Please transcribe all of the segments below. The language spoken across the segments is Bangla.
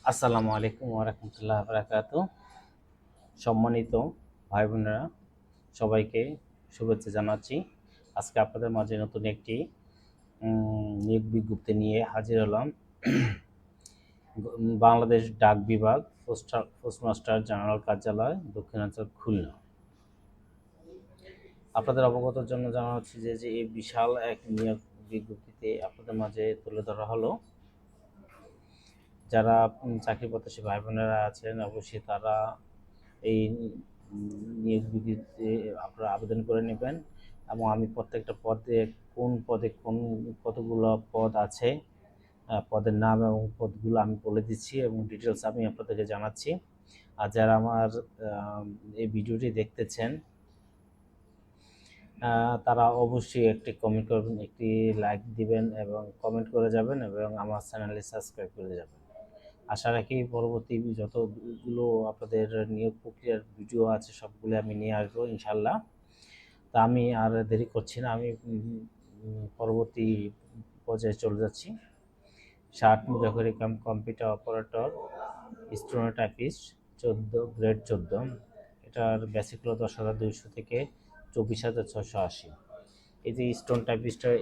আসসালামু আলাইকুম ওয়া রাহমাতুল্লাহি ওয়া বারাকাতুহু। সম্মানিত ভাই বোনেরা, সবাইকে শুভেচ্ছা জানাচ্ছি। আজকে আপনাদের মাঝে নতুন একটি নিয়োগ বিজ্ঞপ্তি নিয়ে হাজির হলাম। বাংলাদেশ ডাক বিভাগ, পোস্টমাস্টার জেনারেল কার্যালয়, দক্ষিণাঞ্চল, খুলনা। আপনাদের অবগতর জন্য জানা হচ্ছে যে এই বিশাল এক নিয়োগ বিজ্ঞপ্তিতে আপনাদের মাঝে তুলে ধরা হলো। যারা চাকরি প্রত্যাশী ভাই বোনেরা আছেন, অবশ্যই তারা এই নিয়োগ বিজ্ঞপ্তিতে আপনারা আবেদন করে নেবেন। এবং আমি প্রত্যেকটা পদে কোন পদে কতগুলো পদ আছে, পদের নাম এবং পদগুলো আমি বলে দিচ্ছি এবং ডিটেলস আমি আপনাদেরকে জানাচ্ছি। আর যারা আমার এই ভিডিওটি দেখতেছেন, তারা অবশ্যই একটি কমেন্ট করবেন, একটি লাইক দিবেন এবং কমেন্ট করে যাবেন এবং আমার চ্যানেলে সাবস্ক্রাইব করে যাবেন। আশা রাখি পরবর্তী যতগুলো আপনাদের নিয়োগ প্রক্রিয়ার ভিডিও আছে সবগুলো আমি নিয়ে আসবো ইনশাল্লাহ। তা আমি আর দেরি করছি না, আমি পরবর্তী পর্যায়ে চলে যাচ্ছি। শার্ট মুজাফরি cum computer operator, stenotypist, grade 14। এটার বেসিক হলো 10,200 থেকে 24,680। এই যে স্টোন টাইপিস্টের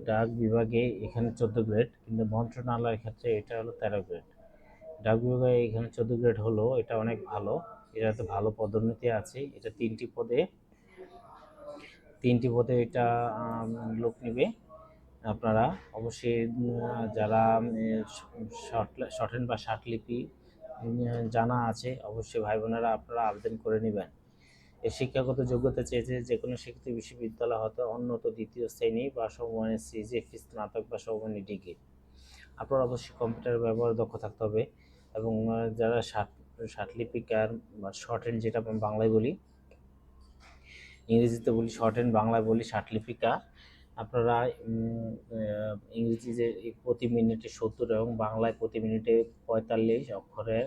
ডাক বিভাগে এখানে 14 গ্রেড, কিন্তু মন্ত্রণালয়ের ক্ষেত্রে এটা হলো 13 গ্রেড। ডাক বিভাগে এখানে 14 গ্রেড হলো, এটা অনেক ভালো, এটাতে ভালো পদোন্নতি আছে। এটা তিনটি পদে এটা লোক নিবে। আপনারা অবশ্যই যারা শর্ট হ্যান্ড বা লিপি জানা আছে, অবশ্যই ভাই বোনেরা আপনারা আবেদন করে নেবেন। এই শিক্ষাগত যোগ্যতা চেয়েছে যে কোনো শিক্ষিত বিশ্ববিদ্যালয় হতে অন্যত দ্বিতীয় শ্রেণী বা সমমানের সিজিএফ, স্নাতক বা সমমানের ডিগ্রি। আপনার অবশ্যই কম্পিউটার ব্যবহার দক্ষ থাকতে হবে। এবং যারা লিপিকার বা শর্ট হ্যান্ড, যেটা আমি বাংলায় বলি, ইংরেজিতে বলি শর্ট হ্যান্ড, বাংলায় বলি লিপিকা, আপনারা ইংরেজি যে প্রতি মিনিটে 70 এবং বাংলায় প্রতি মিনিটে 45 অক্ষরের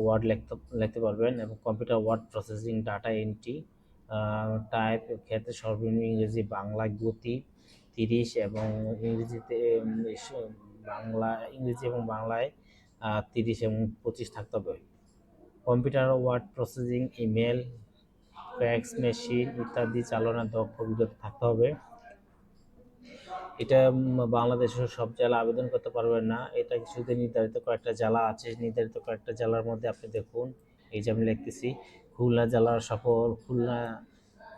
ওয়ার্ড লিখতে পারবেন। এবং computer word processing, data entry, type ক্ষেত্রে সর্বনিম্ন ইংরেজি বাংলায় গতি 30 এবং ইংরেজি এবং বাংলায় 30 এবং 25 থাকতে হবে। Computer word processing, email, fax machine ইত্যাদি চালানোর দক্ষ অভিজ্ঞতা থাকতে হবে। এটা বাংলাদেশের সব জেলা আবেদন করতে পারবেন না, এটা শুধু নির্ধারিত কয়েকটা জেলা আছে। নির্ধারিত কয়েকটা জেলার মধ্যে আপনি দেখুন, এই যে আমি লিখতেছি,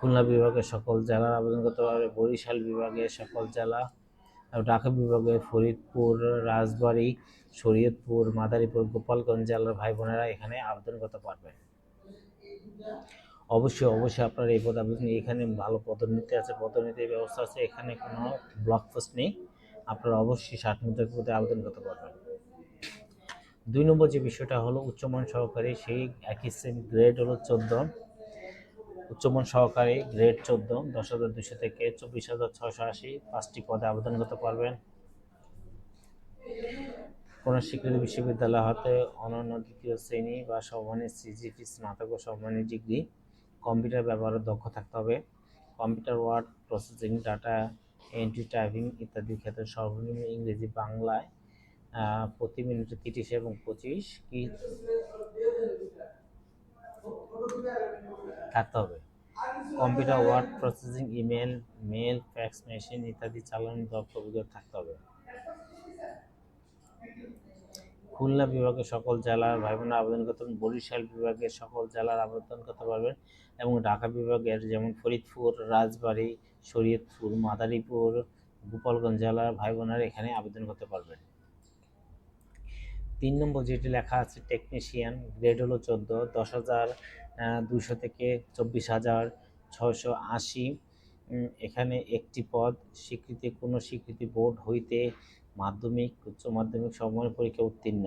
খুলনা বিভাগের সকল জেলার আবেদন করতে পারবে, বরিশাল বিভাগের সকল জেলা, ঢাকা বিভাগের ফরিদপুর, রাজবাড়ী, শরীয়তপুর, মাদারীপুর, গোপালগঞ্জ জেলার ভাই বোনেরা এখানে আবেদন করতে পারবেন। অবশ্যই আপনার এই পদ আবেদন, এখানে ভালো পদোন্নতি আছে, পদোন্নতির ব্যবস্থা আছে, এখানে কোনো ব্লক পোস্ট নেই। আপনারা অবশ্যই 60 মিটার পদে আবেদন করতে পারবেন। 2 নম্বর যে বিষয়টা হলো উচ্চমান সহকারী, সেই একই সেম গ্রেড হলো 14। উচ্চমান সহকারী গ্রেড 14, 10,200 থেকে 24,680, 5টি পদে আবেদন করতে পারবেন। কোনো স্বীকৃত বিশ্ববিদ্যালয় হতে অনন্য দ্বিতীয় শ্রেণী বা সমমানের সিজিপি, স্নাতক ও সমমানের ডিগ্রি। কম্পিউটার ব্যবহারে দক্ষ থাকতে হবে। Computer word processing, data entry, typing ইত্যাদি ক্ষেত্রে সর্বনিম্ন ইংরেজি বাংলায় প্রতি মিনিটে 30 এবং 25 কি থাকতে হবে। Computer word processing, mail, fax machine ইত্যাদি চালানোর দক্ষ অভিজ্ঞতা থাকতে হবে। খুলনা বিভাগের সকল জেলার ভাই বোনেরা আবেদন করতে পারবেন, বরিশাল বিভাগের সকল জেলার আবেদন করতে পারবেন এবং ঢাকা বিভাগের যেমন ফরিদপুর, রাজবাড়ী, শরীয়তপুর, মাদারীপুর, গোপালগঞ্জ জেলার ভাই বোনেরা এখানে আবেদন করতে পারবেন। 3 নম্বর যেটি লেখা আছে টেকনিশিয়ান, গ্রেড হলো 14, 10,200 থেকে 24,680। এখানে একটি পদ, কোনো স্বীকৃতি বোর্ড হইতে মাধ্যমিক, উচ্চ মাধ্যমিক সমমানের পরীক্ষা উত্তীর্ণ,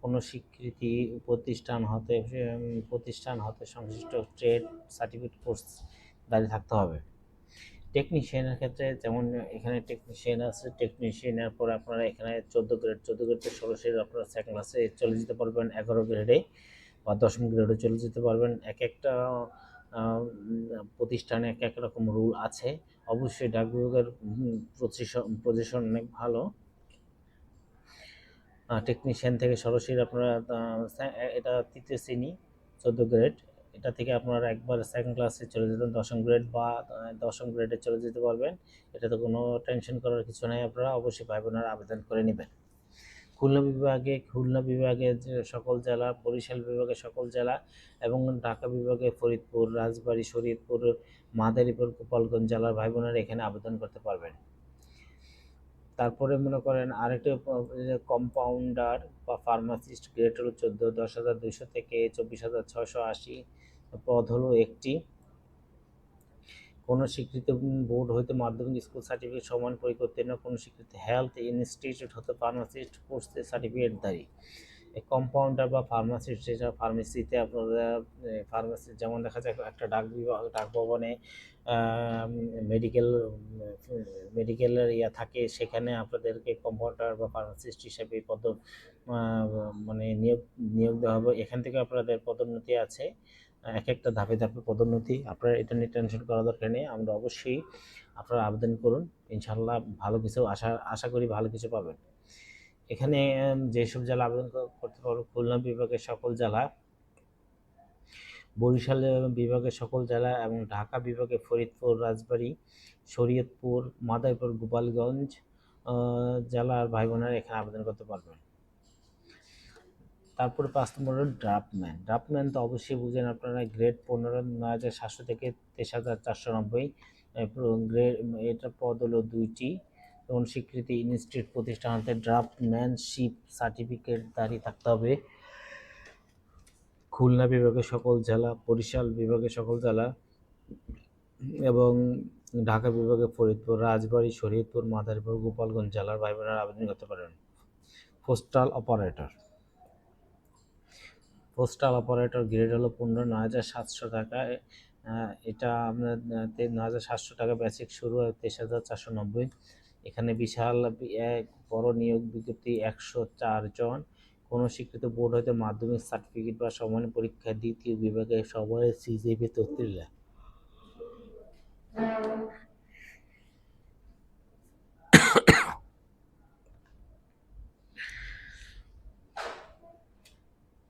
কোনো স্বীকৃতি প্রতিষ্ঠান হতে সংশ্লিষ্ট ট্রেড সার্টিফিকেট কোর্স দাঁড়িয়ে থাকতে হবে। টেকনিশিয়ানের ক্ষেত্রে যেমন এখানে টেকনিশিয়ান আছে, টেকনিশিয়ানের পর আপনারা এখানে 14 গ্রেড সরাসরি আপনারা সেকেন্ড ক্লাসে চলে যেতে পারবেন, 11 গ্রেডে বা 10ম গ্রেডে চলে যেতে পারবেন। এক একটা প্রতিষ্ঠানে এক এক রকম রুল আছে। অবশ্যই ডাক বিভাগের পজিশন অনেক ভালো। টেকনিশিয়ান থেকে সরাসরি আপনারা এটা তৃতীয় শ্রেণী 14 গ্রেড, এটা থেকে আপনারা একবার সেকেন্ড ক্লাসে চলে যেতেন, দশম গ্রেড বা দশম গ্রেডে চলে যেতে পারবেন। এটাতে কোনো টেনশন করার কিছু নেই, আপনারা অবশ্যই ভাই বোনেরা আবেদন করে নেবেন। খুলনা বিভাগে যে সকল জেলা, বরিশাল বিভাগে সকল জেলা এবং ঢাকা বিভাগে ফরিদপুর, রাজবাড়ী, শরীয়তপুর, মাদারীপুর, গোপালগঞ্জ জেলার ভাই বোনেরা এখানে আবেদন করতে পারবেন। তারপরে মনে করেন আরেকটা কম্পাউন্ডার বা ফার্মাসিস্ট গ্রেড হলো 14, 10,200 থেকে 24,680 পদ হলো একটি। কোনো স্বীকৃত বোর্ড হইতে মাধ্যমিক স্কুল সার্টিফিকেট সমান পরীক্ষা উত্তীর্ণ, কোনো স্বীকৃত হেলথ ইনস্টিটিউট হতে ফার্মাসিস্ট কোর্সে সার্টিফিকেটধারী। এই কম্পাউন্ডার বা ফার্মাসিস্ট, যেটা ফার্মেসিতে আপনারা ফার্মাসি যেমন দেখা যায় একটা ডাক ভবনে মেডিকেল মেডিকেলের থাকে, সেখানে আপনাদেরকে কম্পাউন্ডার বা ফার্মাসিস্ট হিসেবে মানে নিয়োগ দেওয়া হবে। এখান থেকে আপনাদের পদোন্নতি আছে, এক একটা ধাপে ধাপে পদোন্নতি। আপনারা এটা নিয়ে টেনশন করার দরকার নেই, আমরা অবশ্যই আপনারা আবেদন করুন, ইনশাল্লাহ ভালো কিছু আশা করি ভালো কিছু পাবেন। এখানে যেসব জেলা আবেদন করতে পারবো: খুলনা বিভাগের সকল জেলা, বরিশাল বিভাগের সকল জেলা এবং ঢাকা বিভাগে ফরিদপুর, রাজবাড়ী, শরীয়তপুর, মাদারীপুর, গোপালগঞ্জ জেলার ভাই বোনেরা এখানে আবেদন করতে পারবেন। তারপরে 5 নম্বর হল ড্রাফটম্যান তো অবশ্যই বুঝেন আপনারা, গ্রেড 15, 9,700 থেকে 23,490 গ্রেড। এটা পদ হলো 2টি। এবং স্বীকৃতি ইনস্টিটিউট প্রতিষ্ঠান হতে ড্রাফটম্যানশিপ সার্টিফিকেটধারী থাকতে হবে। খুলনা বিভাগের সকল জেলা, বরিশাল বিভাগের সকল জেলা এবং ঢাকা বিভাগে ফরিদপুর, রাজবাড়ী, শরীয়তপুর, মাদারীপুর, গোপালগঞ্জ জেলার ভাই বোনেরা আবেদন করতে পারেন। পোস্টাল অপারেটর গ্রেড হলো 15, 9,700 টাকা। এটা আপনার 9,700 টাকা বেসিক শুরু হয়, 23,490। এখানে বিশাল এক বড় নিয়োগ বিজ্ঞপ্তি, 104 জন। কোনো স্বীকৃত বোর্ড হতে মাধ্যমিক সার্টিফিকেট বা সমান পরীক্ষা দ্বিতীয় বিভাগে সবাই সিজিপি উত্তীর্ণ।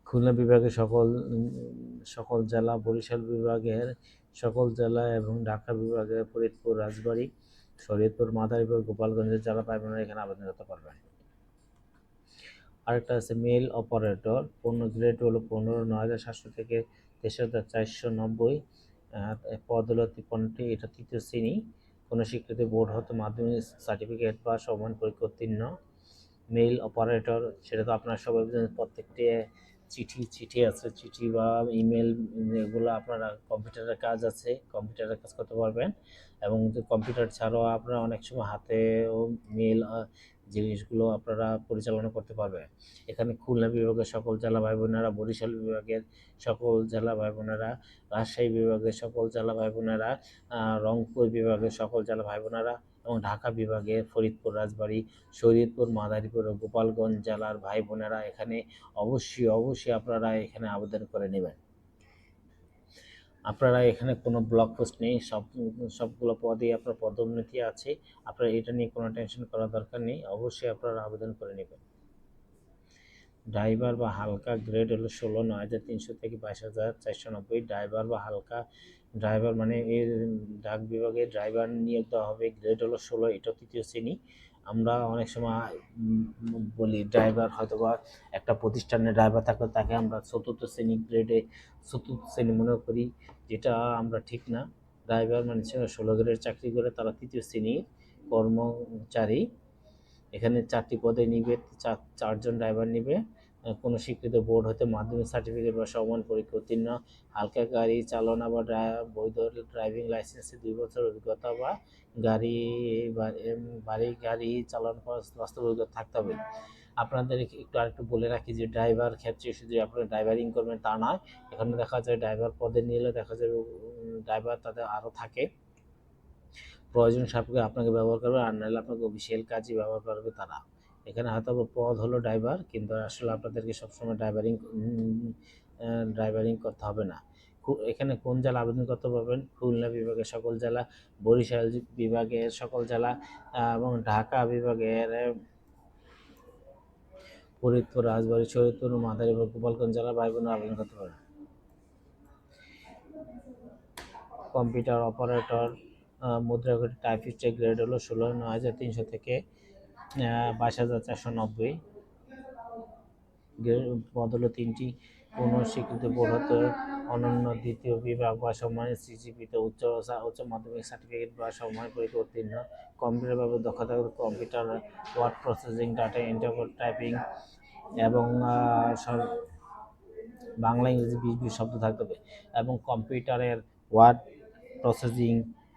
খুলনা বিভাগের সকল জেলা, বরিশাল বিভাগের সকল জেলা এবং ঢাকা বিভাগের ফরিদপুর, রাজবাড়ী, শরীয়তপুর, মাদারীপুর, গোপালগঞ্জের জেলা ভাই বোনেরা এখানে আবেদন করতে পারবেন। আরেকটা আছে মেল অপারেটর, গ্রেড হলো 15, 9,700 থেকে 23,490 পদ হলো 53টি। এটা তৃতীয় শ্রেণী। কোনো স্বীকৃত বোর্ড হতে মাধ্যমিক সার্টিফিকেট বা সমান পরীক্ষা উত্তীর্ণ। মেইল অপারেটর, সেটা তো আপনারা সবাই প্রত্যেকটি চিঠি আছে, চিঠি বা ইমেল, এগুলো আপনারা কম্পিউটারের কাজ আছে, কম্পিউটারের কাজ করতে পারবেন। এবং কম্পিউটার ছাড়াও আপনারা অনেক সময় হাতেও মেল জিনিসগুলো আপনারা পরিচালনা করতে পারবেন। এখানে খুলনা বিভাগের সকল জেলা ভাই বোনেরা, বরিশাল বিভাগের সকল জেলা ভাই বোনেরা, রাজশাহী বিভাগের সকল জেলা ভাই বোনেরা, রংপুর বিভাগের সকল জেলা ভাই বোনেরা এবং ঢাকা বিভাগের ফরিদপুর, রাজবাড়ী, শরীয়তপুর, মাদারীপুর ও গোপালগঞ্জ জেলার ভাই বোনেরা এখানে অবশ্যই আপনারা এখানে আবেদন করে নেবেন। আপনারা এখানে কোনো ব্লক পোস্ট নেই, সবগুলো পদেই আপনার পদোন্নতি আছে, আপনারা এটা নিয়ে কোনো টেনশন করার দরকার নেই, অবশ্যই আপনারা আবেদন করে নেবেন। ড্রাইভার বা হালকা গ্রেড হলো 16, 9,300 থেকে 22,490। ড্রাইভার বা হালকা ড্রাইভার মানে এর ডাক বিভাগে ড্রাইভার নিয়োগ দেওয়া হবে, গ্রেড হলো 16, এটা তৃতীয় শ্রেণী। আমরা অনেক সময় বলি ড্রাইভার হয়তো বা একটা প্রতিষ্ঠানে ড্রাইভার থাকলে তাকে আমরা চতুর্থ শ্রেণী মনে করি, যেটা আমরা ঠিক না। ড্রাইভার মানে 16 গ্রেডের চাকরি করে তারা তৃতীয় শ্রেণীর কর্মচারী। এখানে 4টি পদে নিবে, 4জন ড্রাইভার নিবে। কোনো স্বীকৃত বোর্ড হতে মাধ্যমিক সার্টিফিকেট বা সমান পরীক্ষা উত্তীর্ণ, হালকা গাড়ি চালনা বা বৈধ ড্রাইভিং লাইসেন্সে 2 বছর অভিজ্ঞতা বা বাড়ি গাড়ি চালানো বাস্তব অভিজ্ঞতা থাকতে হবে। আপনাদের একটু আরেকটু বলে রাখি যে ড্রাইভার ক্ষেত্রে শুধু আপনারা ড্রাইভারিং করবেন তা নয়, এখানে দেখা যায় ড্রাইভার পদে নিলে দেখা যাবে ড্রাইভার তাদের আরও থাকে, প্রয়োজন সাপেক্ষে আপনাকে ব্যবহার করবে, আর নাহলে আপনাকে অফিসিয়াল কাজই ব্যবহার করবে তারা। এখানে হয়তো পদ হলো ড্রাইভার, কিন্তু আসলে আপনাদেরকে সবসময় ড্রাইভারিং করতে হবে না। এখানে কোন জেলা আবেদন করতে পারবেন? খুলনা বিভাগের সকল জেলা, বরিশাল বিভাগের সকল জেলা এবং ঢাকা বিভাগের ফরিদপুর, রাজবাড়ী, শরীয়তপুর, মাদারীপুর, গোপালগঞ্জ জেলার ভাই বোনেরা আবেদন করতে পারেন। কম্পিউটার অপারেটর মুদ্রাক্ষরিক টাইপিস্টের গ্রেড হলো 16,9300 থেকে 22,490। পদ হলো 3টি। কোনো স্বীকৃত বোর্ড হতে অনন্য দ্বিতীয় বিভাগ বা সম্মানিত সিজিপিতে উচ্চ মাধ্যমিক সার্টিফিকেট বা সম্মানিত পরীক্ষা উত্তীর্ণ। কম্পিউটার ব্যবহার দক্ষতা, computer word processing, data entry, typing এবং বাংলা ইংরেজি 20 শব্দ থাকতে হবে এবং কম্পিউটারের ওয়ার্ড প্রসেসিং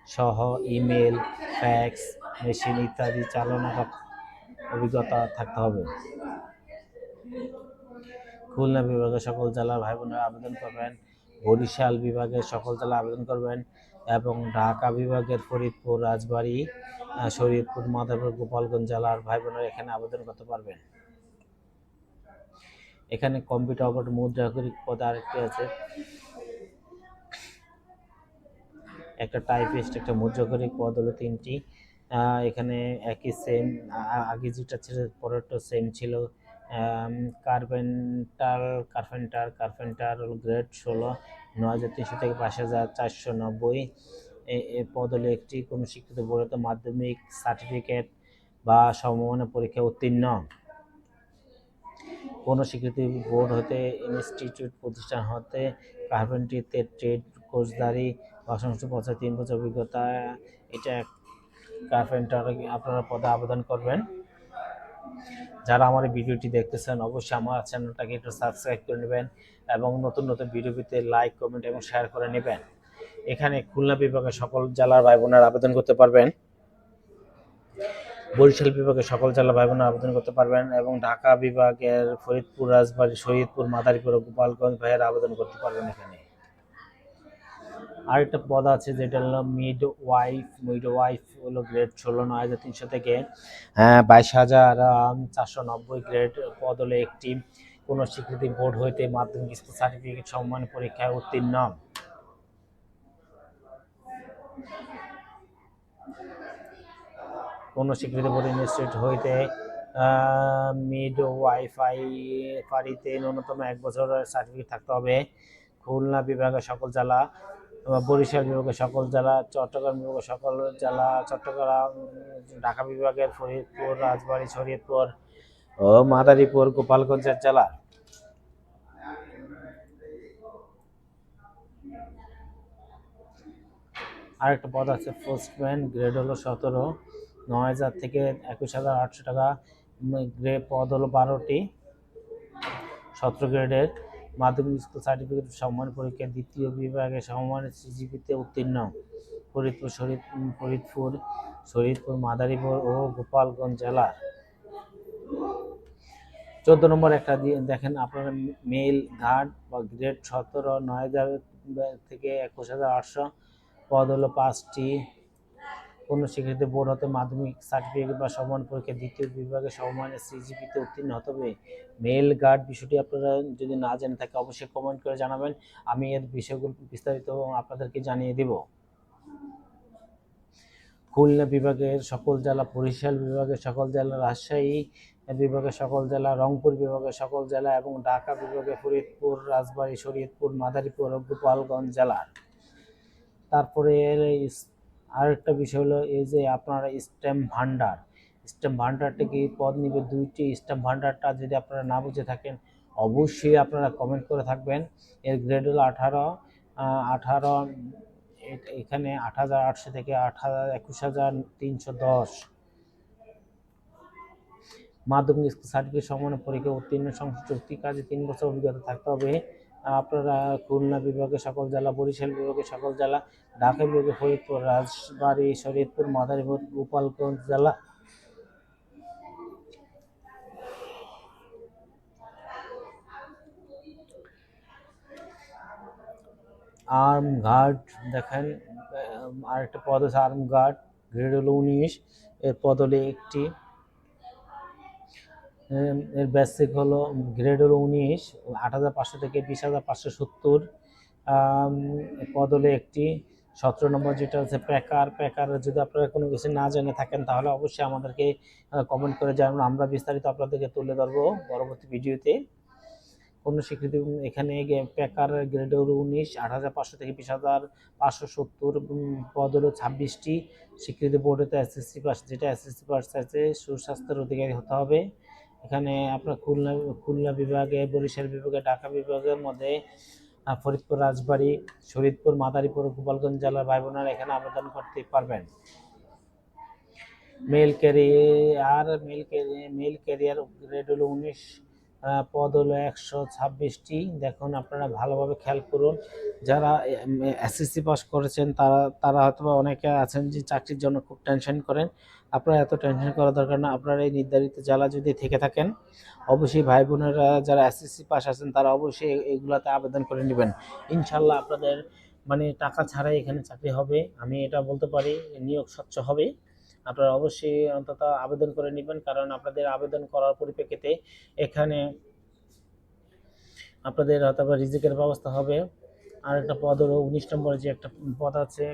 সহ ইমেল, ফ্যাক্স মেশিন ইত্যাদি চালানোর অভিজ্ঞতা থাকতে হবে। খুলনা বিভাগের সকল জেলার ভাই বোনেরা আবেদন করবেন, বরিশাল বিভাগের সকল জেলা আবেদন করবেন এবং ঢাকা বিভাগের ফরিদপুর, রাজবাড়ী, শরীয়তপুর, মাদারীপুর, গোপালগঞ্জ জেলার ভাই বোনেরা এখানে আবেদন করতে পারবেন। এখানে কম্পিউটার অপারেটর মুদ্রাক্ষরিক পদ আরেকটি আছে, একটা টাইপিস্ট, একটা মুদ্রাক্ষরিক পদ হলো 3টি। এখানে একই সেম, আগে যেটা ছিল পরেরটা সেম ছিল। কার্পেন্টার হলো গ্রেড 16, 9,300 থেকে 5,490। এই পদ হলো একটি। কোনো স্বীকৃত বোর্ড মাধ্যমিক সার্টিফিকেট বা সমমানের পরীক্ষা উত্তীর্ণ। কোনো স্বীকৃতি বোর্ড হতে ইনস্টিটিউট প্রতিষ্ঠান হতে কার্পেন্ট্রিতে ট্রেড কোর্সধারী বা সংশ্লিষ্ট বছর 3 বছর অভিজ্ঞতা। এটা কার্পেন্টার আপনারা পদে আবেদন করবেন। যারা আমার এই ভিডিওটি দেখতেছেন অবশ্যই আমার চ্যানেলটাকে একটু সাবস্ক্রাইব করে নেবেন এবং নতুন নতুন ভিডিও পেতে লাইক, কমেন্ট এবং শেয়ার করে নেবেন। এখানে খুলনা বিভাগের সকল জেলার ভাই বোনেরা আবেদন করতে পারবেন, বরিশাল বিভাগের সকল জেলার ভাই বোনেরা আবেদন করতে পারবেন এবং ঢাকা বিভাগের ফরিদপুর, রাজবাড়ী, শরীয়তপুর, মাদারীপুর ও গোপালগঞ্জ ভাইয়েরা আবেদন করতে পারবেন। এখানে আরেকটা পদ আছে যেটা হলো মিডওয়াইফ হলো গ্রেড 16, 9,300 থেকে 22,490। গ্রেড পদ হলো একটি। কোনো স্বীকৃতি বোর্ড হইতে মাধ্যমিক স্কুল সার্টিফিকেট সম্মানের পরীক্ষায় উত্তীর্ণ। কোনো স্বীকৃতি বোর্ড ইনস্টিটিউট হইতে মিডওয়াইফারিতে ন্যূনতম 1 বছরের সার্টিফিকেট থাকতে হবে। খুলনা বিভাগের সকল জেলা, বরিশাল বিভাগের সকল জেলা, চট্টগ্রাম বিভাগের সকল জেলা, ঢাকা বিভাগের ফরিদপুর, রাজবাড়ী, শরীয়তপুর ও মাদারীপুর, গোপালগঞ্জের জেলা। আরেকটা পদ আছে পোস্টম্যান, গ্রেড হলো 17, 9,000 থেকে 21,800 টাকা। গ্রেড পদ হলো 12টি। 17 গ্রেডের মাধ্যমিক স্কুল সার্টিফিকেট সম্মান পরীক্ষা দ্বিতীয় বিভাগে সমমানের সিজিপিতে উত্তীর্ণ। ফরিদপুর, শরীয়তপুর, মাদারীপুর ও গোপালগঞ্জ জেলা। 14 নম্বর একটা দেখেন আপনারা, মেল গার্ড বা গ্রেড 17, 9,000 থেকে 21,800। পদ হলো 5টি। কোনো স্বীকৃতি বোর্ড হতে মাধ্যমিক সার্টিফিকেট বা সমমান পরীক্ষা দ্বিতীয় বিভাগে সমমানের সিজিপিতে উত্তীর্ণ হতে হবে। মেল গার্ড বিষয়টি আপনারা যদি না জেনে থাকে অবশ্যই কমেন্ট করে জানাবেন, আমি এর বিষয়গুলো বিস্তারিত আপনাদেরকে জানিয়ে দেব। খুলনা বিভাগের সকল জেলা, বরিশাল বিভাগের সকল জেলা, রাজশাহী বিভাগের সকল জেলা, রংপুর বিভাগের সকল জেলা এবং ঢাকা বিভাগের ফরিদপুর, রাজবাড়ী, শরীয়তপুর, মাদারীপুর ও গোপালগঞ্জ জেলার। তারপরে আরেকটা বিষয় হলো এই যে আপনারা স্ট্যাম্প ভান্ডারটা কি পদ নিবে 2টি। স্ট্যাম্প ভান্ডারটা যদি আপনারা না বুঝে থাকেন অবশ্যই আপনারা কমেন্ট করে থাকবেন। এর গ্রেড হলো 18, এখানে 8,800 থেকে 21,310। মাধ্যমিক স্কুল সার্টিফিকেট সম্মানের পরীক্ষা উত্তীর্ণ সংশ্লিষ্ট কাজে 3 বছর অভিজ্ঞতা থাকতে হবে। আপনারা খুলনা বিভাগের সকল জেলা, বরিশাল বিভাগের সকল জেলা, ঢাকা বিভাগের ফরিদপুর, রাজবাড়ী, শরীয়তপুর, মাদারীপুর, গোপালগঞ্জ জেলা। আর্ম গার্ড দেখেন, আরেকটা পদ আছে আর্ম গার্ড, গ্রেড হলো 19, এর পদ হলো একটি। এর বেসিক হলো গ্রেড হলো 19, 8,500 থেকে 20,570। পদ হলো একটি। 17 নম্বর যেটা হচ্ছে প্যাকার। যদি আপনারা কোনো কিছু না জেনে থাকেন তাহলে অবশ্যই আমাদেরকে কমেন্ট করে জানান, আমরা বিস্তারিত আপনাদেরকে তুলে ধরবো পরবর্তী ভিডিওতে। অন্য স্বীকৃতি এখানে প্যাকার গ্রেড হলো 19, 8,500 থেকে 20,570, পদ হলো 26টি। স্বীকৃতি বোর্ড হতে এসএসসি পাস, যেটা এসএসসি পাস আছে সুস্বাস্থ্যের অধিকারী হতে হবে। এখানে আপনার খুলনা বিভাগে, বরিশাল বিভাগে, ঢাকা বিভাগের মধ্যে ফরিদপুর, রাজবাড়ী, শরীদপুর, মাদারীপুর, গোপালগঞ্জ জেলার ভাই বোনেরা এখানে আবেদন করতে পারবেন। মেল ক্যারিয়ার গ্রেড হলো 19, পদ হলো 126টি। দেখুন আপনারা ভালোভাবে খেয়াল করুন, যারা এসএসসি পাস করেছেন তারা হয়তো অনেকে আছেন যে চাকরির জন্য খুব টেনশন করেন। আপনারা এত টেনশন করার দরকার না। আপনারা এই নির্ধারিত জেলা যদি থেকে থাকেন, অবশ্যই ভাই বোনেরা যারা এসএসসি পাস আছেন তারা অবশ্যই এগুলাতে আবেদন করে নেবেন। ইনশাল্লাহ আপনাদের মানে টাকা ছাড়াই এখানে চাকরি হবে, আমি এটা বলতে পারি। নিয়োগ স্বচ্ছ হবে। আপনারা অবশ্যই অন্তত আবেদন করে নেবেন, কারণ আপনাদের আবেদন করার পরিপ্রেক্ষিতে এখানে আপনাদের হয়তো রিজিকের ব্যবস্থা হবে। আর একটা পদ হলো 19 নম্বরে যে একটা পদ আছে,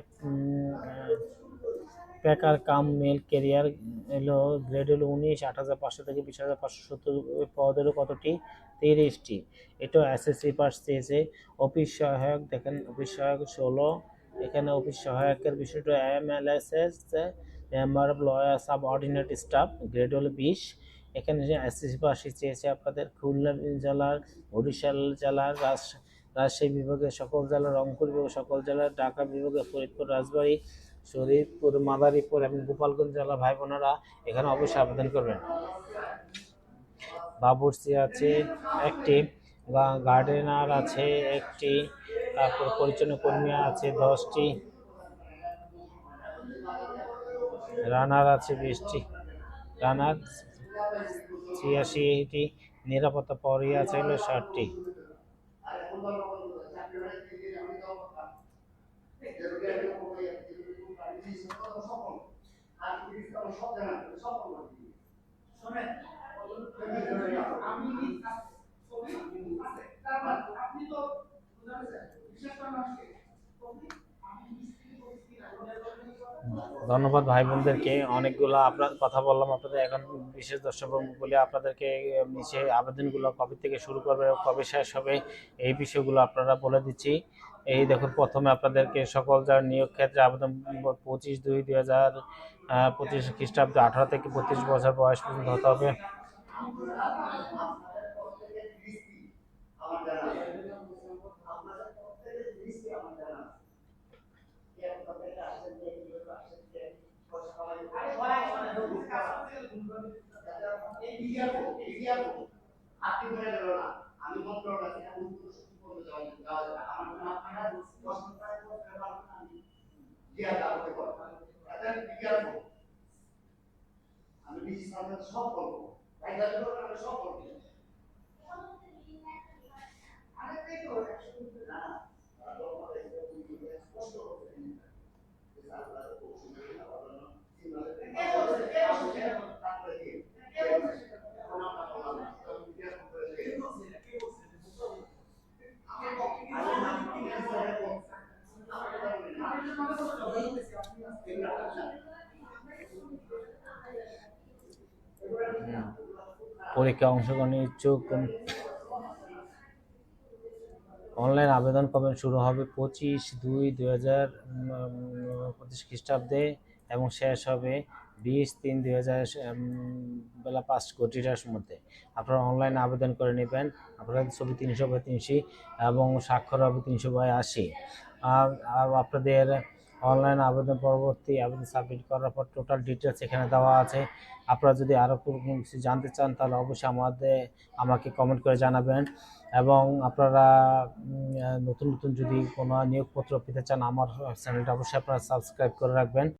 প্যাকার কাম মেল ক্যারিয়ার হলো গ্রেড হলো 19, 8,500 থেকে 20,570, পদ হলো কতটি? 30টি। এটাও এসএসসি পাস চেয়েছে। অফিস সহায়ক, দেখেন অফিস সহায়ক 16। এখানে অফিস সহায়কের বিষয়টা MLSS, member of lawyer sub ordinate staff, grade হলো 20। এখানে যে এসএসসি পাস চেয়েছে আপনাদের খুলনা জেলার, বরিশাল জেলার, রাজশাহী বিভাগের সকল জেলার, রংপুর বিভাগের সকল জেলার, ঢাকা বিভাগের ফরিদপুর, রাজবাড়ী, শরীদপুর, মাদারীপুর এবং গোপালগঞ্জ জেলার ভাই বোনেরা এখানে অবশ্যই আবেদন করবেন। বাবুর্চি আছে একটি, গার্ডেনার আছে একটি, তারপর পরিচ্ছন্ন কর্মী আছে 10টি, রানার আছে 20টি, রানার 86টি, নিরাপত্তা প্রহরী আছে হলো 60টি। ধন্যবাদ ভাই বোনদেরকে, অনেকগুলো আপনার কথা বললাম আপনাদের। এখন বিশেষ দর্শক বলে আপনাদেরকে নিচে আবেদনগুলো কবে থেকে শুরু করবে, কবে শেষ হবে, এই বিষয়গুলো আপনারা বলে দিচ্ছি। এই দেখুন, প্রথমে আপনাদেরকে সকল যারা নিয়োগ ক্ষেত্রে আবেদন 25/2/2025 খ্রিস্টাব্দে 18 থেকে 32 বছর বয়স পর্যন্ত হতে হবে। পরীক্ষা অংশগ্রহণের ইচ্ছুক, অনলাইন আবেদন কবে শুরু হবে? 25/2/2025 খ্রিস্টাব্দে এবং শেষ হবে 20/3/2000 বেলা 5 মধ্যে। আপনারা অনলাইন আবেদন করে নেবেন। আপনাদের ছবি 300/300 এবং স্বাক্ষর হবে 300/80। আর আপনাদের অনলাইন আবেদন পরবর্তী আবেদন সাবমিট করার পর টোটাল ডিটেলস এখানে দেওয়া আছে। আপনারা যদি আরও কোনো কিছু জানতে চান তাহলে অবশ্যই আমাকে কমেন্ট করে জানাবেন। এবং আপনারা নতুন যদি কোনো নিয়োগপত্র পেতে চান, আমার চ্যানেলটা অবশ্যই আপনারা সাবস্ক্রাইব করে রাখবেন।